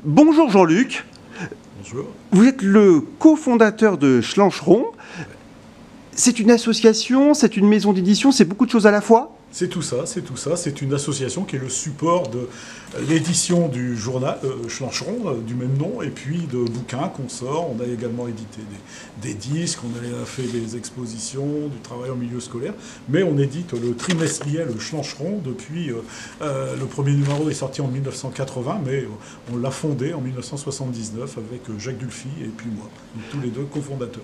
Bonjour Jean-Luc. Bonjour. Vous êtes le cofondateur de Schlancheron. C'est une association, c'est une maison d'édition, c'est beaucoup de choses à la fois? C'est tout ça, c'est tout ça. C'est une association qui est le support de l'édition du journal Schlancheron, du même nom, et puis de bouquins qu'on sort. On a également édité des disques, on a fait des expositions, du travail en milieu scolaire, mais on édite le trimestriel Schlancheron depuis... le premier numéro est sorti en 1980, mais on l'a fondé en 1979 avec Jacques Dulphy et puis moi, donc tous les deux cofondateurs.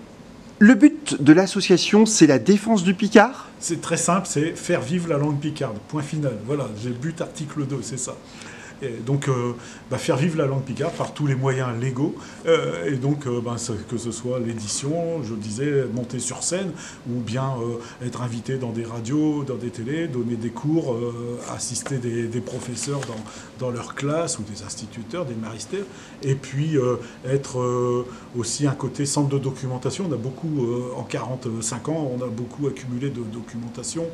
Le but de l'association, c'est la défense du Picard? C'est très simple, c'est faire vivre la langue picarde. Point final. Voilà, j'ai le but article 2, c'est ça. Et donc, faire vivre la langue picarde par tous les moyens légaux. Et donc, que ce soit l'édition, je disais, monter sur scène, ou bien être invité dans des radios, dans des télés, donner des cours, assister des professeurs dans leur classe, ou des instituteurs, des maristères. Et puis, être aussi un côté centre de documentation. On a beaucoup, en 45 ans, on a beaucoup accumulé de documentation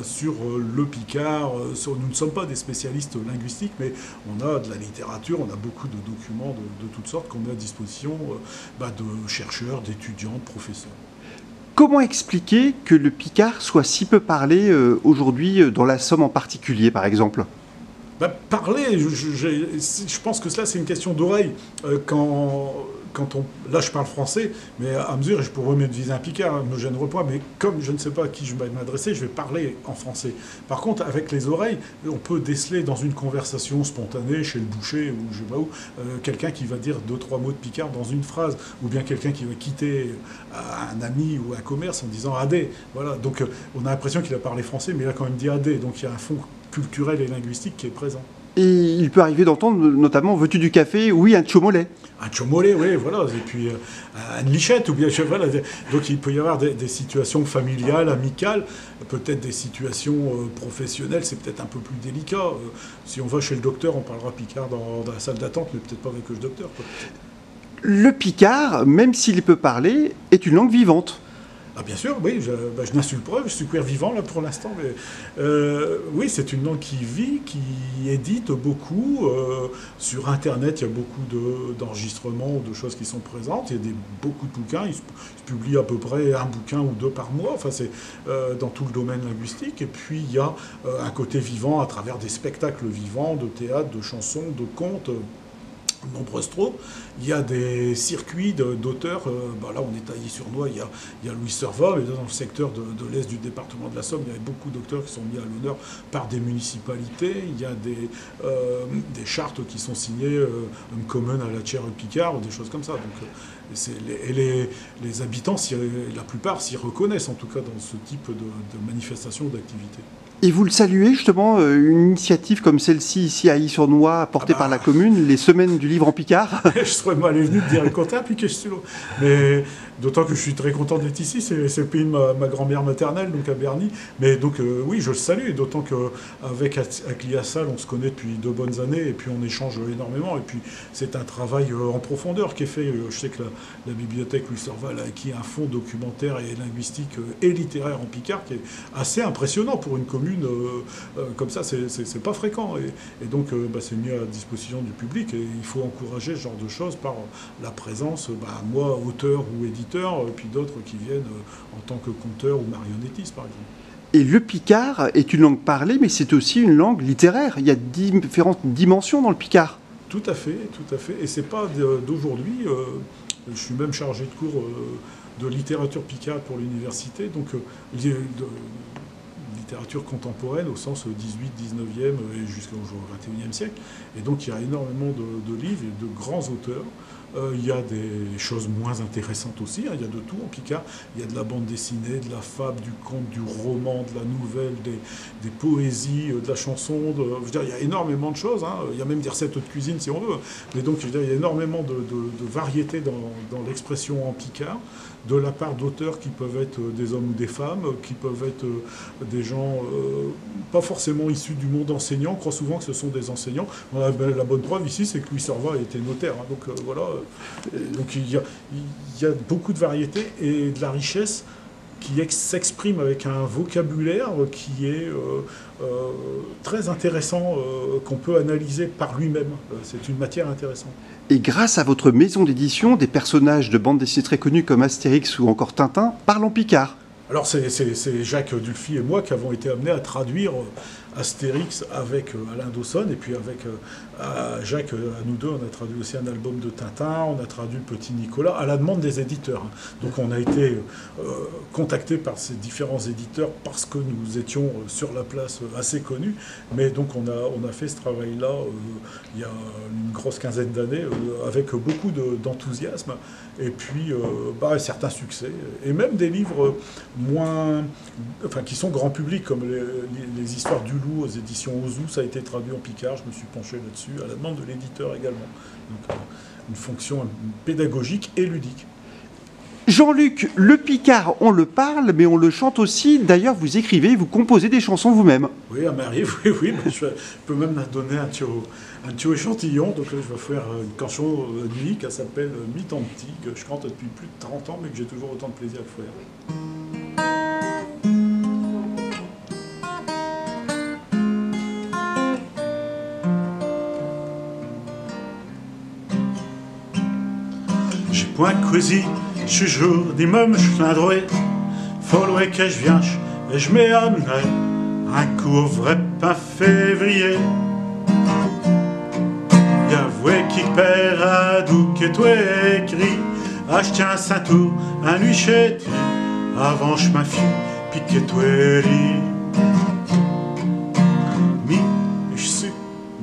sur le Picard. Nous ne sommes pas des spécialistes linguistiques, mais on a de la littérature, on a beaucoup de documents de toutes sortes qu'on met à disposition de chercheurs, d'étudiants, de professeurs. Comment expliquer que le Picard soit si peu parlé aujourd'hui dans la Somme en particulier, par exemple? Parler, je pense que cela c'est une question d'oreille. Là je parle français, mais à mesure, je pourrais me viser un Picard, ne me gênerai pas, mais comme je ne sais pas à qui je vais m'adresser, je vais parler en français. Par contre, avec les oreilles, on peut déceler dans une conversation spontanée, chez le boucher ou je sais pas où, quelqu'un qui va dire 2-3 mots de Picard dans une phrase, ou bien quelqu'un qui va quitter un ami ou un commerce en disant Adé. Voilà, donc on a l'impression qu'il a parlé français, mais il a quand même dit Adé, donc il y a un fond culturel et linguistique qui est présent. Et il peut arriver d'entendre notamment veux-tu du café? Oui, un chomolet. Un chomolet, oui, voilà. Et puis une lichette, ou bien voilà. Donc il peut y avoir des situations familiales, amicales, peut-être des situations professionnelles, c'est peut-être un peu plus délicat. Si on va chez le docteur, on parlera Picard dans la salle d'attente, mais peut-être pas avec le docteur, quoi. Le Picard, même s'il peut parler, est une langue vivante. Ah bien sûr, oui, je n'insulte pas, je suis queer vivant là pour l'instant, mais oui, c'est une langue qui vit, qui édite beaucoup. Sur Internet, il y a beaucoup d'enregistrements ou de choses qui sont présentes. Il y a beaucoup de bouquins, il se publie à peu près un bouquin ou deux par mois, enfin c'est dans tout le domaine linguistique. Et puis il y a un côté vivant à travers des spectacles vivants, de théâtre, de chansons, de contes. Nombreuses trop. Il y a des circuits d'auteurs. Là, on est taillé sur noix. Il y a Louis Servat, mais dans le secteur de l'Est du département de la Somme, il y a beaucoup d'auteurs qui sont mis à l'honneur par des municipalités. Il y a des chartes qui sont signées communes à la chaire Picard, ou des choses comme ça. Donc, les habitants, la plupart, s'y reconnaissent, en tout cas, dans ce type de manifestation ou d'activité. Et vous le saluez justement, une initiative comme celle-ci ici à Illy-sur-Noix, portée par la commune, les Semaines du livre en Picard? Je serais mal venu de dire le contraire, puis que je suis là. Mais d'autant que je suis très content d'être ici, c'est le pays de ma grand-mère maternelle, donc à Berny. Mais donc oui, je le salue, et d'autant qu'avec Liassal, on se connaît depuis de bonnes années, et puis on échange énormément. Et puis c'est un travail en profondeur qui est fait. Je sais que la bibliothèque Louis Serval a acquis un fonds documentaire et linguistique et littéraire en Picard qui est assez impressionnant pour une commune comme ça, c'est pas fréquent. Et donc, c'est mis à disposition du public. Et il faut encourager ce genre de choses par la présence, moi, auteur ou éditeur, puis d'autres qui viennent en tant que conteur ou marionnettiste, par exemple. Et le Picard est une langue parlée, mais c'est aussi une langue littéraire. Il y a différentes dimensions dans le Picard. Tout à fait, tout à fait. Et c'est pas d'aujourd'hui. Je suis même chargé de cours de littérature Picard pour l'université. Donc, littérature contemporaine au sens 18, 19e et jusqu'au 21e siècle. Et donc il y a énormément de livres et de grands auteurs. Il y a des choses moins intéressantes aussi, il y a de tout en Picard. Il y a de la bande dessinée, de la fable, du conte, du roman, de la nouvelle, des poésies, de la chanson. Je veux dire, il y a énormément de choses. Il y a même des recettes de cuisine si on veut. Mais donc je veux dire, il y a énormément de variété dans l'expression en Picard, de la part d'auteurs qui peuvent être des hommes ou des femmes, qui peuvent être des gens pas forcément issus du monde enseignant. On croit souvent que ce sont des enseignants. La bonne preuve ici, c'est que Louis Servat était notaire. Donc voilà. Donc il y a beaucoup de variété et de la richesse s'exprime avec un vocabulaire qui est très intéressant, qu'on peut analyser par lui-même. C'est une matière intéressante. Et grâce à votre maison d'édition, des personnages de bande dessinée très connus comme Astérix ou encore Tintin parlent en picard. Alors c'est Jacques Dulphy et moi qui avons été amenés à traduire Astérix avec Alain Dawson, et puis avec Jacques, à nous deux, on a traduit aussi un album de Tintin, on a traduit Petit Nicolas, à la demande des éditeurs. Donc on a été contactés par ces différents éditeurs parce que nous étions sur la place assez connus, mais donc on a fait ce travail-là il y a une grosse quinzaine d'années avec beaucoup d'enthousiasme, et puis certains succès, et même des livres qui sont grand public, comme les histoires du loup aux éditions Ozu, ça a été traduit en picard, je me suis penché là-dessus, à la demande de l'éditeur également. Donc une fonction pédagogique et ludique. Jean-Luc, le picard, on le parle, mais on le chante aussi. D'ailleurs, vous écrivez, vous composez des chansons vous-même. Oui, ça m'arrive, oui. Mais je peux même donner un petit échantillon. Donc là, je vais faire une chanson de nuit qui s'appelle Mi-Tanti, que je chante depuis plus de 30 ans, mais que j'ai toujours autant de plaisir à le faire. J'ai point cuisi, je suis jour d'immeuble schlindroué, folloué que je viens, et je m'ai amené un coup au vrai pain février. Y'avoué qui perd à doux que toi écrit, acheter un Saint-Tour, un nuit chez ti, avant je m'affiche, piqué toi lit. Je suis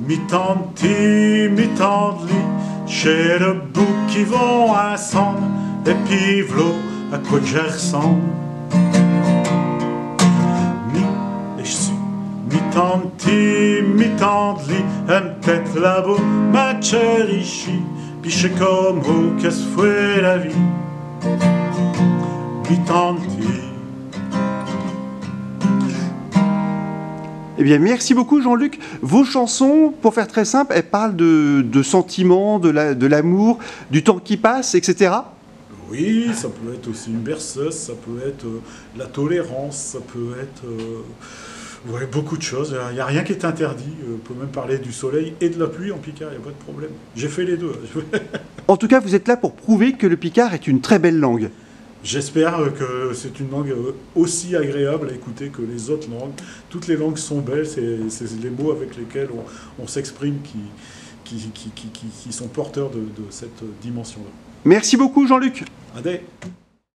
mi-tanti, mi-tandli, chez le bout qui vont ensemble, et puis v'là à quoi que je ressemble. Et je suis mi-tanti, mi-tandli, aime peut-être là-bas ma chérichi, puis je sais comme où qu'est-ce fait la vie. Mi-tanti. Eh bien, merci beaucoup Jean-Luc. Vos chansons, pour faire très simple, elles parlent de sentiments, de l'amour, du temps qui passe, etc. Oui, ça peut être aussi une berceuse, ça peut être la tolérance, ça peut être beaucoup de choses. Il n'y a rien qui est interdit. On peut même parler du soleil et de la pluie en picard, il n'y a pas de problème. J'ai fait les deux. En tout cas, vous êtes là pour prouver que le picard est une très belle langue. J'espère que c'est une langue aussi agréable à écouter que les autres langues. Toutes les langues sont belles, c'est les mots avec lesquels on s'exprime qui sont porteurs de cette dimension-là. Merci beaucoup Jean-Luc. Adé.